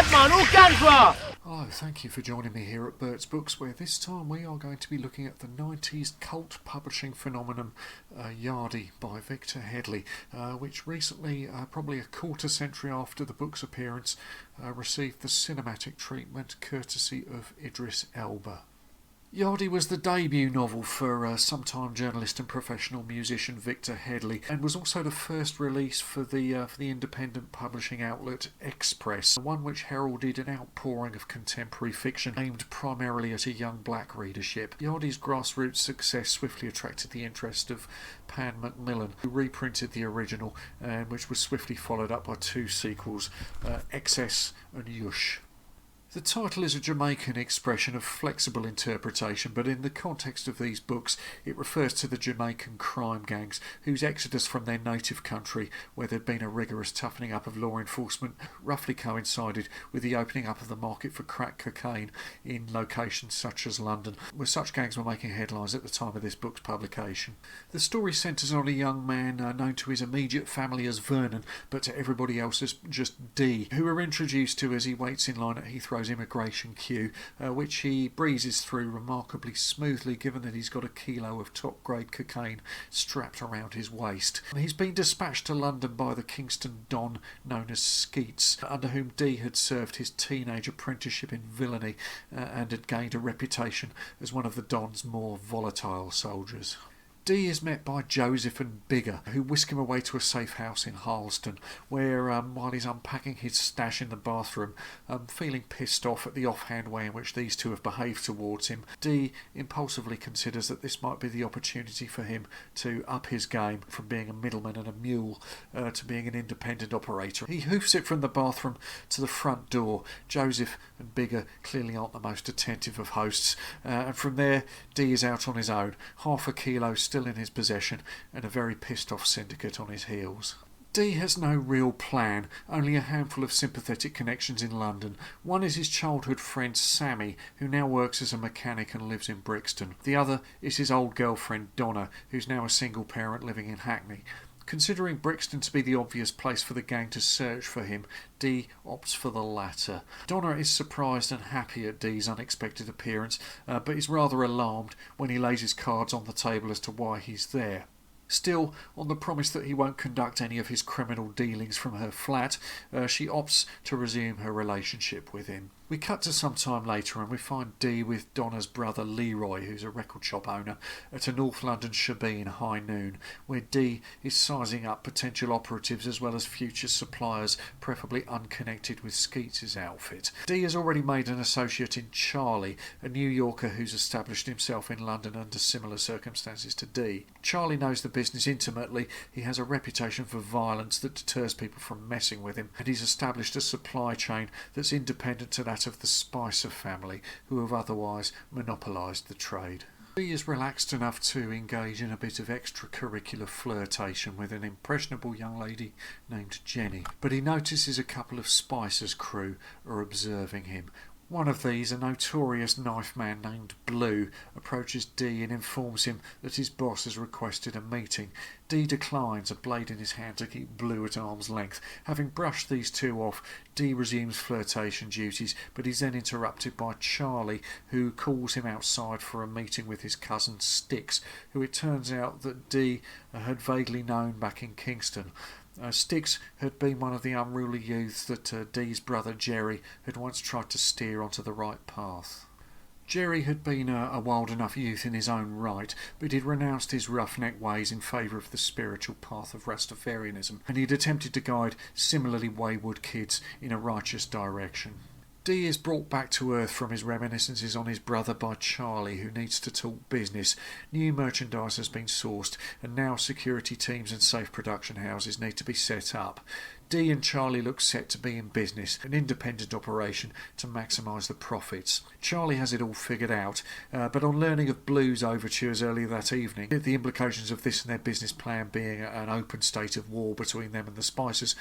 man, où calme-toi! Hello, thank you for joining me here at Bert's Books, where this time we are going to be looking at the 90s cult publishing phenomenon Yardie by Victor Headley, which recently, probably a quarter century after the book's appearance, received the cinematic treatment courtesy of Idris Elba. Yardie was the debut novel for sometime journalist and professional musician Victor Headley, and was also the first release for the independent publishing outlet Express, one which heralded an outpouring of contemporary fiction aimed primarily at a young black readership. Yardie's grassroots success swiftly attracted the interest of Pan Macmillan, who reprinted the original, and which was swiftly followed up by two sequels, Excess and Yush. The title is a Jamaican expression of flexible interpretation, but in the context of these books it refers to the Jamaican crime gangs whose exodus from their native country, where there'd been a rigorous toughening up of law enforcement, roughly coincided with the opening up of the market for crack cocaine in locations such as London, where such gangs were making headlines at the time of this book's publication. The story centres on a young man known to his immediate family as Vernon, but to everybody else as just D, who we're introduced to as he waits in line at Heathrow's immigration queue, which he breezes through remarkably smoothly, given that he's got a kilo of top grade cocaine strapped around his waist. He's been dispatched to London by the Kingston Don known as Skeets, under whom D had served his teenage apprenticeship in villainy and had gained a reputation as one of the Don's more volatile soldiers. D is met by Joseph and Bigger, who whisk him away to a safe house in Harleston, where, while he's unpacking his stash in the bathroom, feeling pissed off at the offhand way in which these two have behaved towards him, D impulsively considers that this might be the opportunity for him to up his game from being a middleman and a mule to being an independent operator. He hoofs it from the bathroom to the front door. Joseph and Bigger clearly aren't the most attentive of hosts, and from there D is out on his own, half a kilo still in his possession, and a very pissed off syndicate on his heels. D has no real plan, only a handful of sympathetic connections in London. One is his childhood friend Sammy, who now works as a mechanic and lives in Brixton. The other is his old girlfriend Donna, who's now a single parent living in Hackney. Considering Brixton to be the obvious place for the gang to search for him, D opts for the latter. Donna is surprised and happy at D's unexpected appearance, but is rather alarmed when he lays his cards on the table as to why he's there. Still, on the promise that he won't conduct any of his criminal dealings from her flat, she opts to resume her relationship with him. We cut to some time later and we find D with Donna's brother Leroy, who's a record shop owner, at a North London shebeen high noon, where D is sizing up potential operatives as well as future suppliers, preferably unconnected with Skeets' outfit. D has already made an associate in Charlie, a New Yorker who's established himself in London under similar circumstances to D. Charlie knows the business intimately. He has a reputation for violence that deters people from messing with him, and he's established a supply chain that's independent to that of the Spicer family, who have otherwise monopolised the trade. He is relaxed enough to engage in a bit of extracurricular flirtation with an impressionable young lady named Jenny, but he notices a couple of Spicer's crew are observing him. One of these, a notorious knife man named Blue, approaches D and informs him that his boss has requested a meeting. D declines, a blade in his hand to keep Blue at arm's length. Having brushed these two off, D resumes flirtation duties, but he's then interrupted by Charlie, who calls him outside for a meeting with his cousin Styx, who it turns out that D had vaguely known back in Kingston. Styx had been one of the unruly youths that Dee's brother Jerry had once tried to steer onto the right path. Jerry had been a wild enough youth in his own right, but he'd renounced his roughneck ways in favour of the spiritual path of Rastafarianism, and he'd attempted to guide similarly wayward kids in a righteous direction. D is brought back to earth from his reminiscences on his brother by Charlie, who needs to talk business. New merchandise has been sourced, and now security teams and safe production houses need to be set up. D and Charlie look set to be in business, an independent operation to maximise the profits. Charlie has it all figured out, but on learning of Blue's overtures earlier that evening, the implications of this and their business plan being an open state of war between them and the Spicers,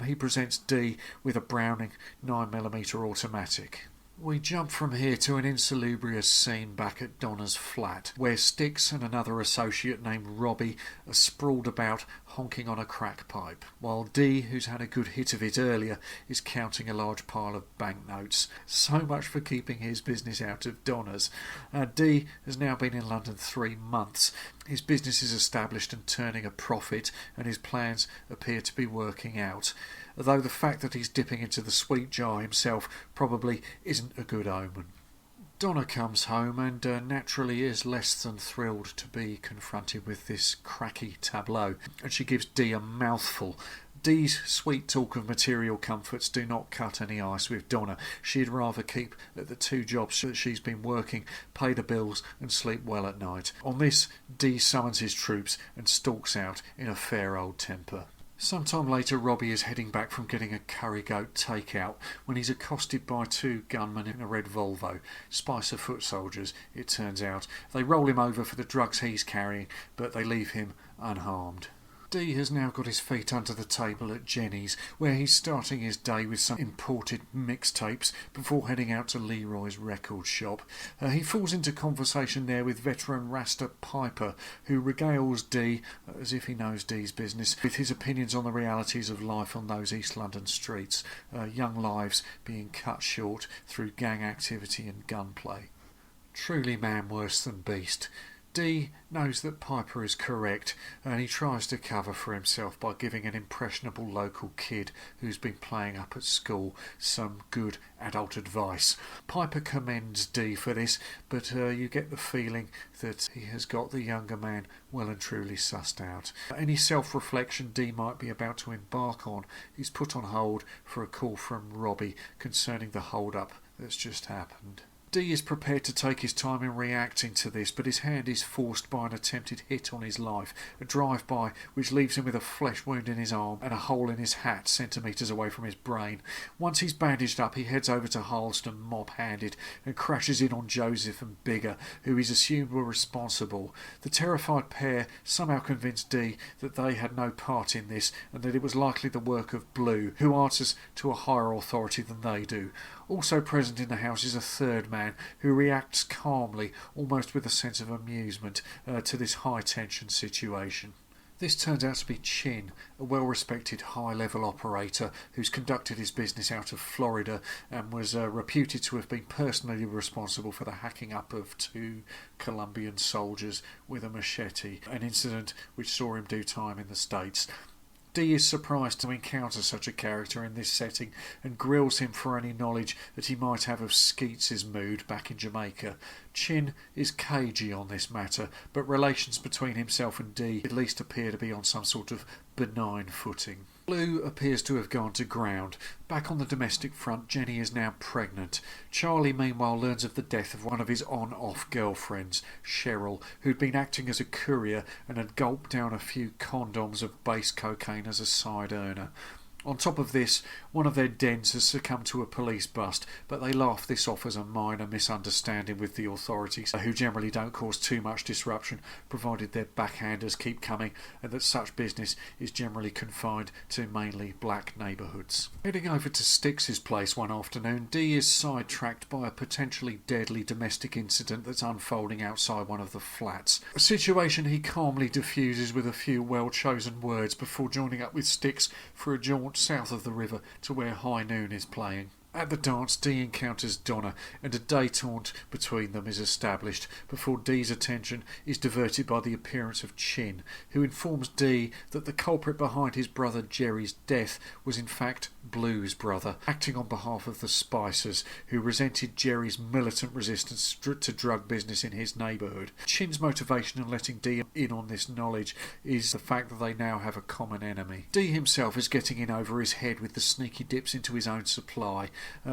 he presents D with a Browning 9mm automatic. We jump from here to an insalubrious scene back at Donna's flat, where Styx and another associate named Robbie are sprawled about honking on a crack pipe, while Dee, who's had a good hit of it earlier, is counting a large pile of banknotes. So much for keeping his business out of Donna's. Dee has now been in London 3 months. His business is established and turning a profit, and his plans appear to be working out, though the fact that he's dipping into the sweet jar himself probably isn't a good omen. Donna comes home and naturally is less than thrilled to be confronted with this cracky tableau, and she gives Dee a mouthful. Dee's sweet talk of material comforts do not cut any ice with Donna. She'd rather keep at the 2 jobs that she's been working, pay the bills and sleep well at night. On this, Dee summons his troops and stalks out in a fair old temper. Sometime later, Robbie is heading back from getting a curry goat takeout when he's accosted by 2 gunmen in a red Volvo. Spicer foot soldiers, it turns out. They roll him over for the drugs he's carrying, but they leave him unharmed. Dee has now got his feet under the table at Jenny's, where he's starting his day with some imported mixtapes before heading out to Leroy's record shop. He falls into conversation there with veteran Rasta Piper, who regales Dee, as if he knows Dee's business, with his opinions on the realities of life on those East London streets, young lives being cut short through gang activity and gunplay. Truly man worse than beast. Dee knows that Piper is correct, and he tries to cover for himself by giving an impressionable local kid who's been playing up at school some good adult advice. Piper commends Dee for this, but you get the feeling that he has got the younger man well and truly sussed out. Any self-reflection Dee might be about to embark on is put on hold for a call from Robbie concerning the hold-up that's just happened. Dee is prepared to take his time in reacting to this, but his hand is forced by an attempted hit on his life, a drive-by which leaves him with a flesh wound in his arm and a hole in his hat centimetres away from his brain. Once he's bandaged up, he heads over to Harleston mob-handed and crashes in on Joseph and Bigger, who he's assumed were responsible. The terrified pair somehow convince Dee that they had no part in this and that it was likely the work of Blue, who answers to a higher authority than they do. Also present in the house is a third man who reacts calmly, almost with a sense of amusement, to this high-tension situation. This turns out to be Chin, a well-respected high-level operator who's conducted his business out of Florida and was reputed to have been personally responsible for the hacking up of 2 Colombian soldiers with a machete, an incident which saw him do time in the States. Dee is surprised to encounter such a character in this setting and grills him for any knowledge that he might have of Skeetz's mood back in Jamaica. Chin is cagey on this matter, but relations between himself and Dee at least appear to be on some sort of benign footing. Blue appears to have gone to ground. Back on the domestic front, Jenny is now pregnant. Charlie, meanwhile, learns of the death of one of his on-off girlfriends, Cheryl, who'd been acting as a courier and had gulped down a few condoms of base cocaine as a side earner. On top of this, one of their dens has succumbed to a police bust, but they laugh this off as a minor misunderstanding with the authorities, who generally don't cause too much disruption, provided their backhanders keep coming, and that such business is generally confined to mainly black neighbourhoods. Heading over to Styx's place one afternoon, Dee is sidetracked by a potentially deadly domestic incident that's unfolding outside one of the flats. A situation he calmly diffuses with a few well-chosen words before joining up with Styx for a jaunt south of the river to where High Noon is playing. At the dance, Dee encounters Donna, and a détente between them is established before Dee's attention is diverted by the appearance of Chin, who informs Dee that the culprit behind his brother Jerry's death was in fact Blue's brother, acting on behalf of the Spicers, who resented Jerry's militant resistance to drug business in his neighbourhood. Chin's motivation in letting Dee in on this knowledge is the fact that they now have a common enemy. Dee himself is getting in over his head with the sneaky dips into his own supply.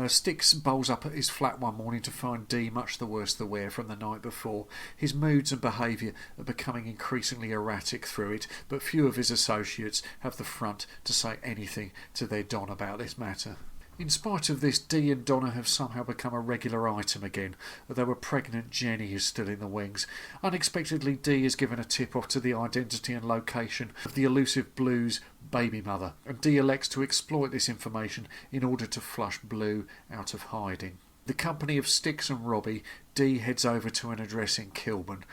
Styx bowls up at his flat one morning to find Dee much the worse the wear from the night before. His moods and behaviour are becoming increasingly erratic through it, but few of his associates have the front to say anything to their Don about this matter. In spite of this, Dee and Donna have somehow become a regular item again, although a pregnant Jenny is still in the wings. Unexpectedly, Dee is given a tip-off to the identity and location of the elusive Blue's baby mother, and Dee elects to exploit this information in order to flush Blue out of hiding. The company of Styx and Robbie, Dee heads over to an address in Kilburn.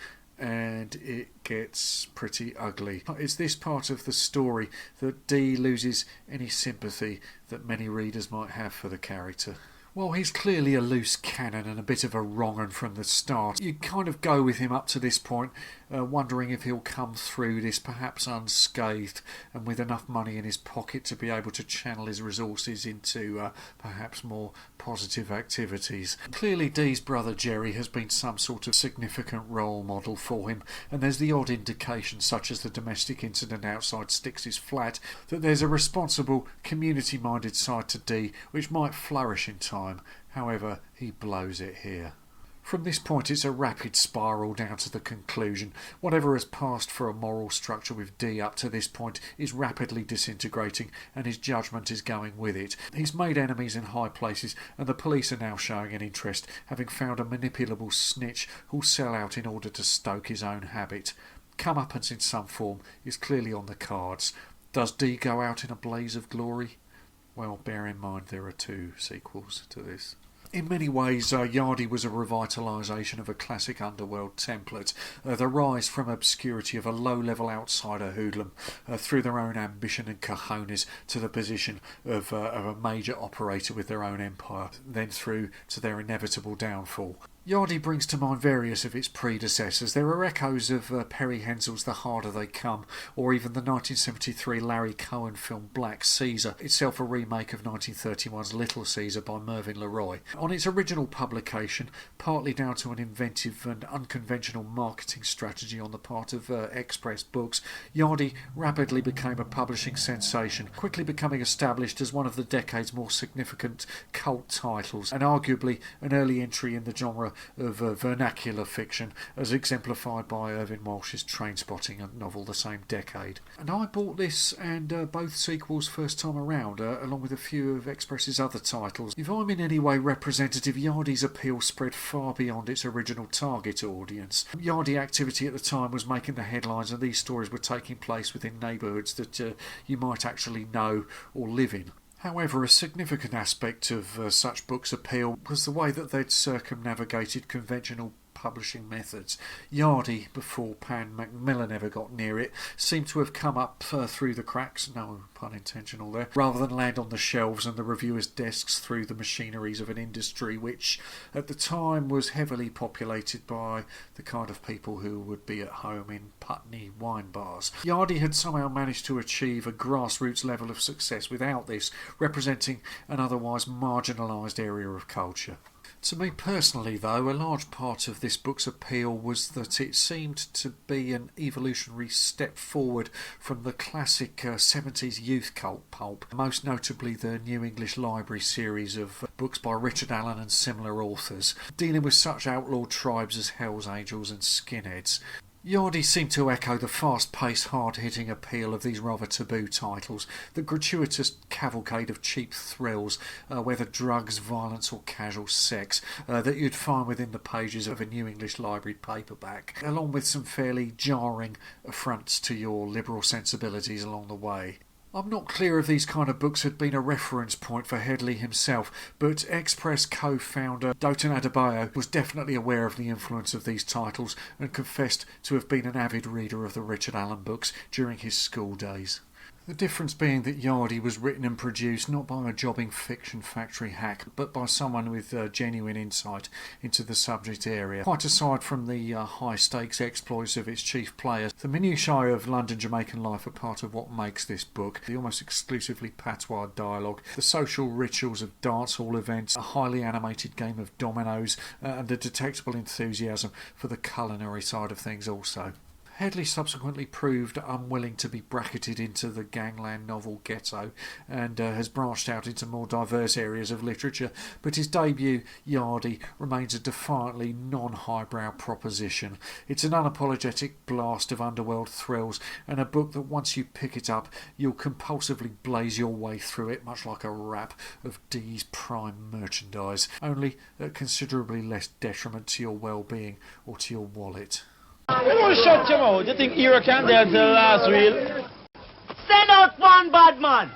and it gets pretty ugly. It's this part of the story that Dee loses any sympathy that many readers might have for the character. While he's clearly a loose cannon and a bit of a wrong-un from the start, you kind of go with him up to this point, wondering if he'll come through this perhaps unscathed and with enough money in his pocket to be able to channel his resources into perhaps more positive activities. Clearly Dee's brother Jerry has been some sort of significant role model for him, and there's the odd indication, such as the domestic incident outside Styx's flat, that there's a responsible, community-minded side to Dee which might flourish in time. However, he blows it here. From this point it's a rapid spiral down to the conclusion. Whatever has passed for a moral structure with Dee up to this point is rapidly disintegrating, and his judgment is going with it. He's made enemies in high places, and the police are now showing an interest, having found a manipulable snitch who'll sell out in order to stoke his own habit. Comeuppance in some form is clearly on the cards. Does Dee go out in a blaze of glory? Well, bear in mind there are 2 sequels to this. In many ways, Yardie was a revitalisation of a classic underworld template, the rise from obscurity of a low-level outsider hoodlum through their own ambition and cojones to the position of a major operator with their own empire, then through to their inevitable downfall. Yardie brings to mind various of its predecessors. There are echoes of Perry Hensel's The Harder They Come, or even the 1973 Larry Cohen film Black Caesar, itself a remake of 1931's Little Caesar by Mervyn LeRoy. On its original publication, partly down to an inventive and unconventional marketing strategy on the part of Express Books, Yardie rapidly became a publishing sensation, quickly becoming established as one of the decade's more significant cult titles, and arguably an early entry in the genre of vernacular fiction, as exemplified by Irvine Welsh's Trainspotting novel the same decade. And I bought this and both sequels first time around, along with a few of Express's other titles. If I'm in any way representative, Yardie's appeal spread far beyond its original target audience. Yardie activity at the time was making the headlines, and these stories were taking place within neighbourhoods that you might actually know or live in. However, a significant aspect of such books' appeal was the way that they'd circumnavigated conventional publishing methods. Yardie, before Pan Macmillan ever got near it, seemed to have come up through the cracks, no pun intentional there, rather than land on the shelves and the reviewers' desks through the machineries of an industry which at the time was heavily populated by the kind of people who would be at home in Putney wine bars. Yardie had somehow managed to achieve a grassroots level of success without this, representing an otherwise marginalised area of culture. To me personally, though, a large part of this book's appeal was that it seemed to be an evolutionary step forward from the classic 70s youth cult pulp, most notably the New English Library series of books by Richard Allen and similar authors, dealing with such outlawed tribes as Hells Angels and Skinheads. Yardie seemed to echo the fast-paced, hard-hitting appeal of these rather taboo titles, the gratuitous cavalcade of cheap thrills, whether drugs, violence or casual sex, that you'd find within the pages of a New English Library paperback, along with some fairly jarring affronts to your liberal sensibilities along the way. I'm not clear if these kind of books had been a reference point for Headley himself, but Express co-founder Dotun Adebayo was definitely aware of the influence of these titles and confessed to have been an avid reader of the Richard Allen books during his school days. The difference being that Yardie was written and produced not by a jobbing fiction factory hack, but by someone with genuine insight into the subject area. Quite aside from the high-stakes exploits of its chief players, the minutiae of London Jamaican life are part of what makes this book. The almost exclusively patois dialogue, the social rituals of dance hall events, a highly animated game of dominoes, and a detectable enthusiasm for the culinary side of things also. Headley subsequently proved unwilling to be bracketed into the gangland novel ghetto and has branched out into more diverse areas of literature, but his debut, Yardie, remains a defiantly non-highbrow proposition. It's an unapologetic blast of underworld thrills and a book that once you pick it up you'll compulsively blaze your way through it, much like a wrap of Dee's prime merchandise, only at considerably less detriment to your well-being or to your wallet. You don't shut your mouth. You think Hero can dance till the last reel? Send out one bad man!